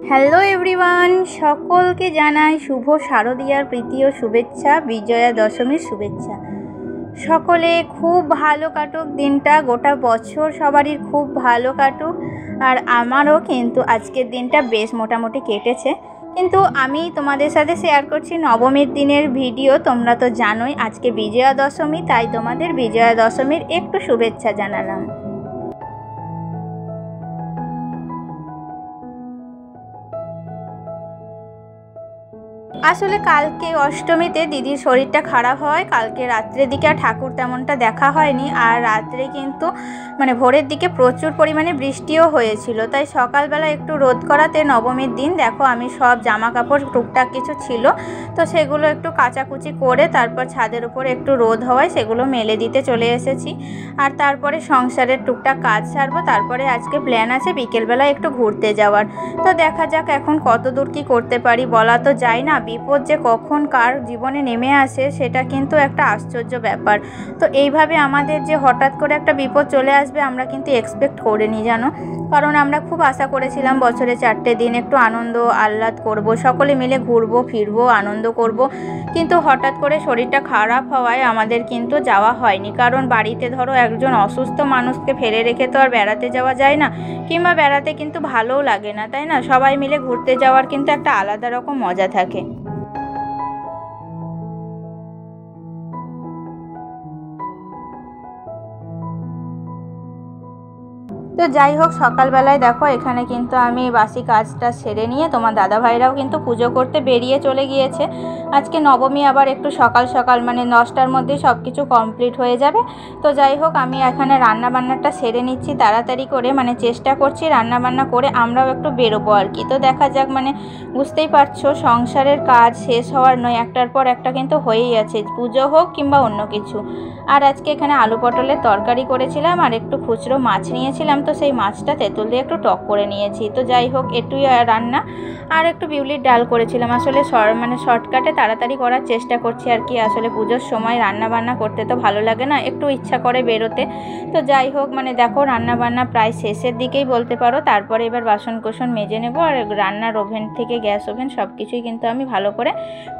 Hello everyone, সকলকে জানাই শুভ শারদীয়ার প্রীতি ও শুভেচ্ছা, বিজয়া দশমীর শুভেচ্ছা। সকলে খুব ভালো কাটুক দিনটা, গোটা বছর সবারই খুব ভালো কাটুক। আর আমারও কিন্তু আজকের দিনটা বেশ মোটামুটি কেটেছে। কিন্তু আমি তোমাদের সাথে শেয়ার করছি নবমীর দিনের ভিডিও। তোমরা তো জানোই আজকে বিজয়া দশমী, তাই তোমাদের বিজয়া দশমীর একটু শুভেচ্ছা জানালাম। আসলে কালকে অষ্টমীতে দিদির শরীরটা খারাপ হয়, কালকে রাত্রের দিকে আর ঠাকুর তেমনটা দেখা হয়নি। আর রাত্রে কিন্তু ভোরের দিকে প্রচুর পরিমাণে বৃষ্টিও হয়েছিল, তাই সকালবেলা একটু রোদ করাতে নবমীর দিন দেখো আমি সব জামা কাপড় টুকটাক কিছু ছিল তো সেগুলো একটু কাচাকুচি করে তারপর ছাদের উপরে একটু রোদ হওয়ায় সেগুলো মেলে দিতে চলে এসেছি। আর তারপরে সংসারের টুকটাক কাজ সারবো। তারপরে আজকে প্ল্যান আছে বিকেলবেলা একটু ঘুরতে যাওয়ার। তো দেখা যাক এখন কত দূর কী করতে পারি, বলা তো যায় না। বিপদ যে কখন কার জীবনে নেমে আসে সেটা কিন্তু একটা আশ্চর্য ব্যাপার। তো এইভাবে আমাদের যে হঠাৎ করে একটা বিপদ চলে আসবে আমরা কিন্তু এক্সপেক্ট করিনি জানো। কারণ আমরা খুব আশা করেছিলাম বছরে 4টে দিন একটু আনন্দ আহ্লাদ করব, সকলে মিলে ঘুরবো ফিরবো আনন্দ করব। কিন্তু হঠাৎ করে শরীরটা খারাপ হওয়ায় আমাদের কিন্তু যাওয়া হয়নি। কারণ বাড়িতে ধরো একজন অসুস্থ মানুষকে ফেলে রেখে তো আর বেড়াতে যাওয়া যায় না, কিংবা বেড়াতে কিন্তু ভালোও লাগে না, তাই না? সবাই মিলে ঘুরতে যাওয়ার কিন্তু একটা আলাদা রকম মজা থাকে। তো যাই হোক, সকালবেলায় দেখো এখানে কিন্তু আমি বাসি কাজটা সেরে নিয়ে তোমার দাদাভাইরাও কিন্তু পুজো করতে বেরিয়ে চলে গিয়েছে। আজকে নবমী, আবার একটু সকাল সকাল 9টার মধ্যেই সব কিছু কমপ্লিট হয়ে যাবে। তো যাই হোক, আমি এখানে রান্নাবান্নাটা সেরে নিচ্ছি তাড়াতাড়ি করে, চেষ্টা করছি রান্নাবান্না করে আমরাও একটু বেরোবো আর কি। তো দেখা যাক, বুঝতেই পারছো সংসারের কাজ শেষ হওয়ার নয়, একটার পর একটা কিন্তু হয়েই আছে, পুজো হোক কিংবা অন্য কিছু। আর আজকে এখানে আলু পটলের তরকারি করেছিলাম আর একটু খুচরো মাছ নিয়েছিলাম, তো সেই মাছটা তেঁতুল দিয়ে একটু টক করে নিয়েছি। তো যাই হোক, এটুই রান্না। আর একটু বিউলির ডাল করেছিলাম। আসলে শর্টকাটে তাড়াতাড়ি করার চেষ্টা করছি আর কি। আসলে পুজোর সময় রান্না বান্না করতে তো ভালো লাগে না, একটু ইচ্ছা করে বেরোতে। তো যাই হোক, দেখো রান্না বান্না প্রায় শেষের দিকেই বলতে পারো। তারপরে এবার বাসন কোসন মেজে নেব, আর রান্নার ওভেন থেকে গ্যাস ওভেন সব কিছুই কিন্তু আমি ভালো করে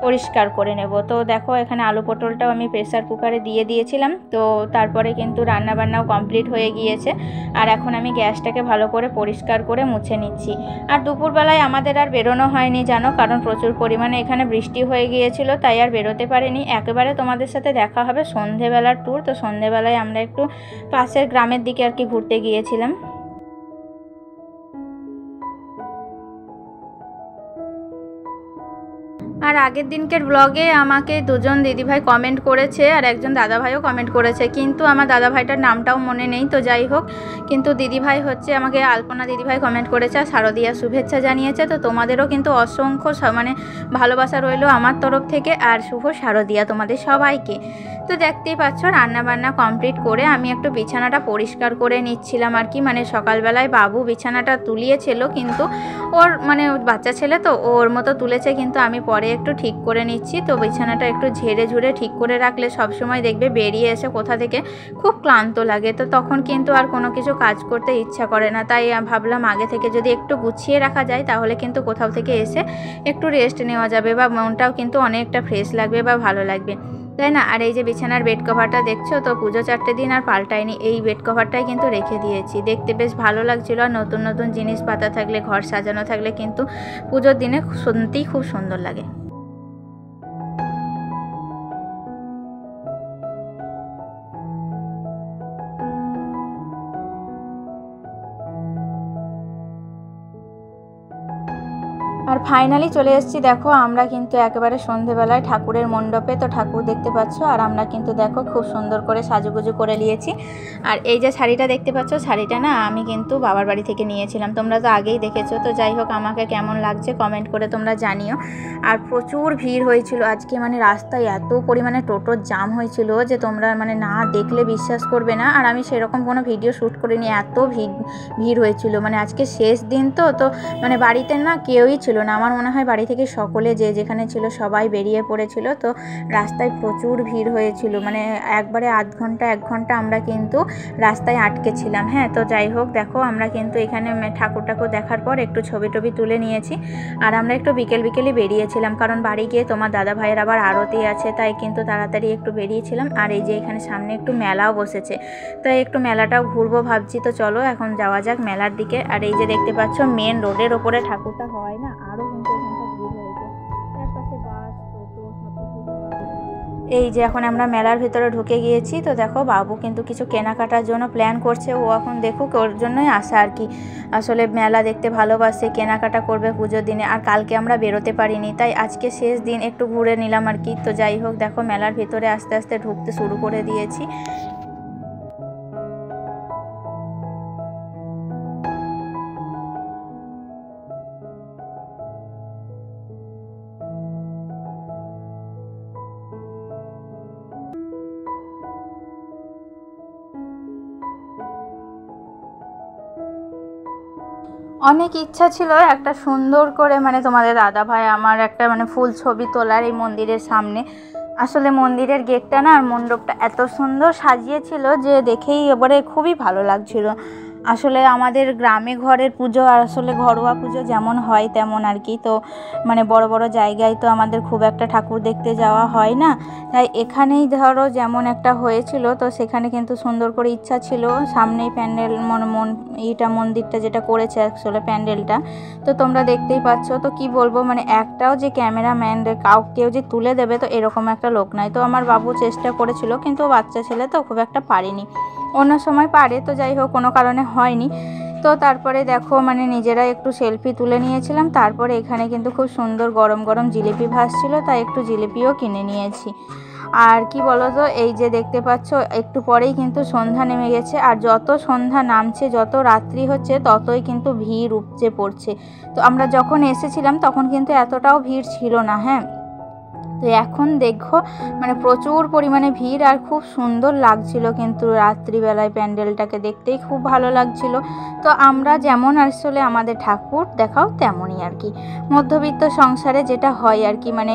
পরিষ্কার করে নেব। তো দেখো এখানে আলু পটলটাও আমি প্রেসার কুকারে দিয়ে দিয়েছিলাম। তো তারপরে কিন্তু রান্না বান্নাও কমপ্লিট হয়ে গিয়েছে। আর এখন আমি গ্যাসটাকে ভালো করে পরিষ্কার করে মুছে নিচ্ছি। আর দুপুরবেলায় আমাদের আর বেরোনো হয়নি জানো, কারণ প্রচুর পরিমাণে এখানে বৃষ্টি হয়ে গিয়েছিল, তাই আর বেরোতে পারিনি। একেবারে তোমাদের সাথে দেখা হবে সন্ধেবেলার ট্যুর। তো সন্ধেবেলায় আমরা একটু পাশের গ্রামের দিকে আর কি ঘুরতে গিয়েছিলাম। আর আগের দিনকের ব্লগে আমাকে দুজন দিদিভাই কমেন্ট করেছে আর একজন দাদাভাইও কমেন্ট করেছে, কিন্তু আমার দাদাভাইটার নামটাও মনে নেই। তো যাই হোক, কিন্তু দিদিভাই হচ্ছে আমাকে আলপনা দিদিভাই কমেন্ট করেছে আর শারদীয়া শুভেচ্ছা জানিয়েছে। তো তোমাদেরও কিন্তু অসংখ্য ভালোবাসা রইলো আমার তরফ থেকে, আর শুভ শারদীয়া তোমাদের সবাইকে। তো দেখতেই পাচ্ছ রান্নাবান্না কমপ্লিট করে আমি একটু বিছানাটা পরিষ্কার করে নিচ্ছিলাম আর কি। সকালবেলায় বাবু বিছানাটা তুলিয়েছিল, কিন্তু ওর বাচ্চা ছেলে তো ওর মতো তুলেছে, কিন্তু আমি পরে একটু ঠিক করে নিচ্ছি। তো বিছানাটা একটু ঝেড়ে ঝুড়ে ঠিক করে রাখলে সবসময় দেখবে বেরিয়ে এসে কোথা থেকে খুব ক্লান্ত লাগে, তো তখন কিন্তু আর কোনো কিছু কাজ করতে ইচ্ছা করে না। তাই ভাবলাম আগে থেকে যদি একটু গুছিয়ে রাখা যায় তাহলে কিন্তু কোথাও থেকে এসে একটু রেস্ট নেওয়া যাবে, বা মনটাও কিন্তু অনেকটা ফ্রেশ লাগবে বা ভালো লাগবে, তাই না? আর এই যে বিছানার বেড কভারটা দেখছো, তো পুজো 4টে দিন আর পাল্টায়নি, এই বেড কভারটাই কিন্তু রেখে দিয়েছি। দেখতে বেশ ভালো লাগছিলো, আর নতুন নতুন জিনিস পাতা থাকলে, ঘর সাজানো থাকলে কিন্তু পুজোর দিনে সত্যিই খুব সুন্দর লাগে। আর ফাইনালি চলে এসেছি, দেখো আমরা কিন্তু একেবারে সন্ধেবেলায় ঠাকুরের মণ্ডপে। তো ঠাকুর দেখতে পাচ্ছ, আর আমরা কিন্তু দেখো খুব সুন্দর করে সাজুগুজু করে নিয়েছি। আর এই যে শাড়িটা দেখতে পাচ্ছ, শাড়িটা না আমি কিন্তু বাবার বাড়ি থেকে নিয়েছিলাম, তোমরা তো আগেই দেখেছো। তো যাই হোক, আমাকে কেমন লাগছে কমেন্ট করে তোমরা জানিও। আর প্রচুর ভিড় হয়েছিল আজকে, রাস্তায় এত পরিমাণে টোটোর জাম হয়েছিল যে তোমরা না দেখলে বিশ্বাস করবে না। আর আমি সেরকম কোনো ভিডিও শ্যুট করিনি, এত ভিড় হয়েছিল। আজকে শেষ দিন তো তো বাড়িতে না কেউই ছিল না। আমার মনে হয় বাড়ি থেকে সকলে যে যেখানে ছিল সবাই বেরিয়ে পড়েছিল, তো রাস্তায় প্রচুর ভিড় হয়েছিল, মানে একবারে আধ ঘন্টা 1 ঘন্টা আমরা কিন্তু রাস্তায় আটকে ছিলাম। হ্যাঁ, তো যাই হোক দেখো আমরা কিন্তু এখানে ঠাকুর দেখার পর একটু ছবি টবি তুলে নিয়েছি। আর আমরা একটু বিকেলই বেরিয়েছিলাম, কারণ বাড়ি গিয়ে তোমার দাদা ভাইয়ের আবার আরতি আছে, তাই কিন্তু তাড়াতাড়ি একটু বেরিয়েছিলাম। আর এই যে এখানে সামনে একটু মেলাও বসেছে, তাই একটু মেলাটাও ঘুরবো ভাবছি। তো চলো এখন যাওয়া যাক মেলার দিকে। আর এই যে দেখতে পাচ্ছ মেন রোডের ওপরে ঠাকুরটা হয় না, আরও কিন্তু এখানটা ভিড় হয়েছে, চারপাশে বাস টোটো সব। এই যে এখন আমরা মেলার ভিতরে ঢুকে গিয়েছি। তো দেখো বাবু কিন্তু কিছু কেনাকাটার জন্য প্ল্যান করছে, ও এখন দেখুক, ওর জন্যই আসা আর কি। আসলে মেলা দেখতে ভালোবাসে, কেনাকাটা করবে পুজোর দিনে। আর কালকে আমরা বেরোতে পারিনি, তাই আজকে শেষ দিন একটু ঘুরে নিলাম আর কি। তো যাই হোক দেখো মেলার ভিতরে আস্তে আস্তে ঢুকতে শুরু করে দিয়েছি। অনেক ইচ্ছা ছিল একটা সুন্দর করে মানে তোমাদের দাদা ভাই আমার একটা মানে ফুল ছবি তোলার এই মন্দিরের সামনে। আসলে মন্দিরের গেটটা না আর মণ্ডপটা এত সুন্দর সাজিয়েছিল যে দেখেই এবারে খুবই ভালো লাগছিল। আসলে আমাদের গ্রামে ঘরের পুজো আর আসলে ঘরোয়া পুজো যেমন হয় তেমন আর কি। তো মানে বড় বড় জায়গায় তো আমাদের খুব একটা ঠাকুর দেখতে যাওয়া হয় না, তাই এখানেই ধরো যেমন একটা হয়েছিল, তো সেখানে কিন্তু সুন্দর করে ইচ্ছা ছিল সামনেই প্যান্ডেল এইটা মন্দিরটা যেটা করেছে আসলে প্যান্ডেলটা, তো তোমরা দেখতেই পাচ্ছ। তো কি বলবো মানে একটাও যে ক্যামেরাম্যান কেউ যে তুলে দেবে তো এরকম একটা লোক নাই। তো আমার বাবু চেষ্টা করেছিল, কিন্তু বাচ্চা ছেলে তো খুব একটা পারেনি, অন্য সময় পারে। তো যাই হোক কোনো কারণে হয়নি। তো তারপরে দেখো মানে নিজেরা একটু সেলফি তুলে নিয়েছিলাম। তারপরে এখানে কিন্তু খুব সুন্দর গরম গরম জিলিপি ভাসছিল, তাই একটু জিলিপিও কিনে নিয়েছি। আর কি বলো তো, এই যে দেখতে পাচ্ছ একটু পরেই কিন্তু সন্ধ্যা নেমে গেছে, আর যত সন্ধ্যা নামছে যত রাত্রি হচ্ছে ততই কিন্তু ভিড় উপচে পড়ছে। তো আমরা যখন এসেছিলাম তখন কিন্তু এতটাও ভিড় ছিল না। হ্যাঁ, তো এখন দেখো মানে প্রচুর পরিমাণে ভিড়, আর খুব সুন্দর লাগছিল কিন্তু রাত্রিবেলায় প্যান্ডেলটাকে দেখতেই খুব ভালো লাগছিল। তো আমরা যেমন আসলে আমাদের ঠাকুর দেখাও তেমনই আর কি, মধ্যবিত্ত সংসারে যেটা হয় আর কি। মানে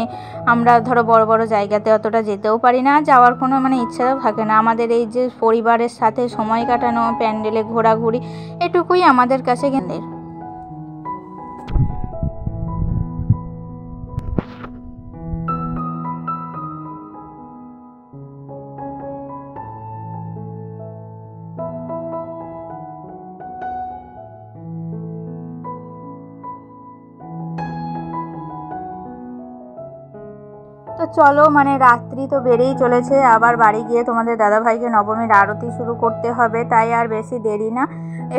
আমরা ধরো বড় বড় জায়গাতে অতটা যেতেও পারি না, যাওয়ার কোনো মানে ইচ্ছাও থাকে না। আমাদের এই যে পরিবারের সাথে সময় কাটানো, প্যান্ডেলে ঘোরাঘুরি, এটুকুই আমাদের কাছে কেন্দ্রের। তো চলো মানে রাত্রি তো বেড়েই চলেছে, আবার বাড়ি গিয়ে তোমাদের দাদাভাইকে নবমীর আরতি শুরু করতে হবে, তাই আর বেশি দেরি না।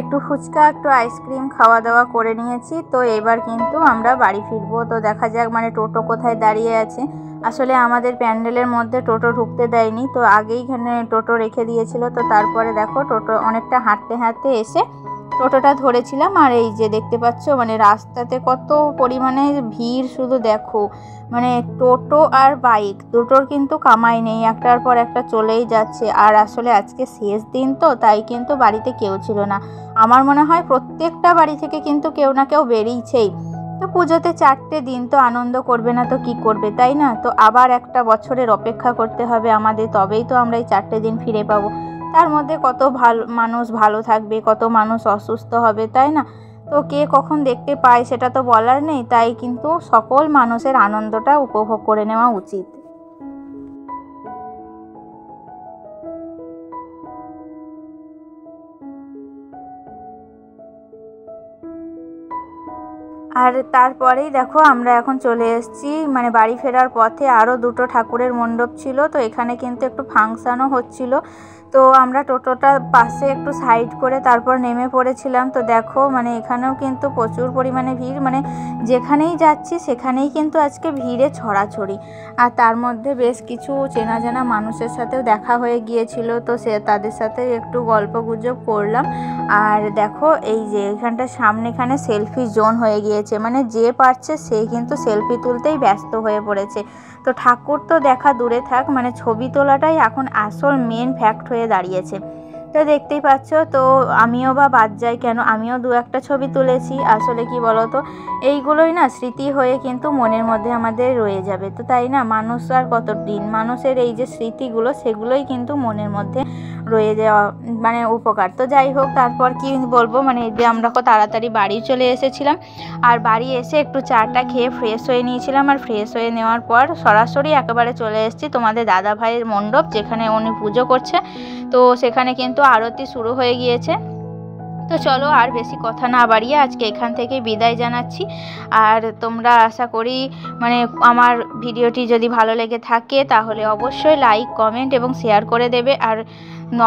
একটু ফুচকা একটু আইসক্রিম খাওয়া দাওয়া করে নিয়েছি। তো এবার কিন্তু আমরা বাড়ি ফিরবো। তো দেখা যাক মানে টোটো কোথায় দাঁড়িয়ে আছে। আসলে আমাদের প্যান্ডেলের মধ্যে টোটো ঢুকতে দেয়নি, তো আগেই এখানে টোটো রেখে দিয়েছিল। তো তারপরে দেখো টোটো অনেকটা হাঁটতে হাঁটতে এসে টোটোটা ধরেছিলাম। আর এই যে দেখতে পাচ্ছ মানে রাস্তাতে কত পরিমাণে ভিড় শুধু দেখো, মানে টোটো আর বাইক দুটোর কিন্তু কামাই নেই, একটার পর একটা চলেই যাচ্ছে। আর আসলে আজকে শেষ দিন তো, তাই কিন্তু বাড়িতে কেউ ছিল না। আমার মনে হয় প্রত্যেকটা বাড়ি থেকে কিন্তু কেউ না কেউ বেরিয়েছেই। তো পুজোতে 4টে দিন তো আনন্দ করবে না তো কি করবে, তাই না? তো আবার একটা বছরের অপেক্ষা করতে হবে আমাদের, তবেই তো আমরা এই 4টে দিন ফিরে পাবো। তার মধ্যে কত মানুষ ভালো থাকবে, কত মানুষ অসুস্থ হবে, তাই না? তো কে কখন দেখতে পায় সেটা তো বলার নেই, তাই কিন্তু সকল মানুষের আনন্দটা উপভোগ করে নেওয়া উচিত। আর তারপরেই দেখো আমরা এখন চলে এসেছি মানে বাড়ি ফেরার পথে আরও 2টো ঠাকুরের মণ্ডপ ছিল, তো এখানে কিন্তু একটু ফাংশানও হচ্ছিল। তো আমরা টোটোটা পাশে একটু সাইড করে তারপর নেমে পড়েছিলাম। তো দেখো মানে এখানেও কিন্তু প্রচুর পরিমাণে ভিড়, মানে যেখানেই যাচ্ছি সেখানেই কিন্তু আজকে ভিড়ে ছড়াছড়ি। আর তার মধ্যে বেশ কিছু চেনা জানা মানুষের সাথেও দেখা হয়ে গিয়েছিল, তো তাদের সাথে একটু গল্প গুজব করলাম। আর দেখো এই যে এখানটা সামনে এখানে সেলফি জোন হয়ে গিয়েছে, মানে যে পারছে সে কিন্তু সেলফি তুলতেই ব্যস্ত হয়ে পড়েছে। তো ঠাকুর তো দেখা দূরে থাক, মানে ছবি তোলাটাই এখন আসল মেন ফ্যাক্ট হয়ে দাঁড়িয়েছে। তো দেখতেই পাচ্ছ। তো আমিও বা বাদ যাই কেন, আমিও দু একটা ছবি তুলেছি। আসলে কি বলো তো, এইগুলোই না স্মৃতি হয়ে কিন্তু মনের মধ্যে আমাদের রয়ে যাবে। তো তাই না, মানুষ আর কত দিন, মানুষের এই যে স্মৃতিগুলো সেগুলোই কিন্তু মনের মধ্যে রয়ে যাওয়া মানে উপকার। তো যাই হোক, তারপর কি বলবো, মানে এই যে আমরা তাড়াতাড়ি বাড়ি চলে এসেছিলাম। আর বাড়ি এসে একটু চাটা খেয়ে ফ্রেশ হয়ে নিয়েছিলাম। আর ফ্রেশ হয়ে নেওয়ার পর সরাসরি একেবারে চলে এসেছি তোমাদের দাদা ভাইয়ের মণ্ডপ, যেখানে উনি পুজো করছে। তো সেখানে কিন্তু আরতি শুরু হয়ে গিয়েছে। তো চলো আর বেশি কথা না বাড়িয়ে আজকে এখান থেকে বিদায় জানাচ্ছি। আর তোমরা আশা করি মানে আমার ভিডিওটি যদি ভালো লেগে থাকে তাহলে অবশ্যই লাইক, কমেন্ট এবং শেয়ার করে দেবে। আর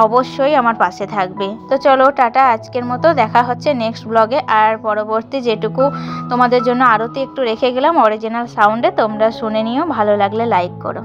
অবশ্যই আমার পাশে থাকবে। তো চলো টাটা, আজকের মতো দেখা হচ্ছে নেক্সট ব্লগে। আর পরবর্তী যেটুকু তোমাদের জন্য আরতি একটু রেখে গেলাম অরিজিনাল সাউন্ডে, তোমরা শুনে নিও, ভালো লাগলে লাইক করো।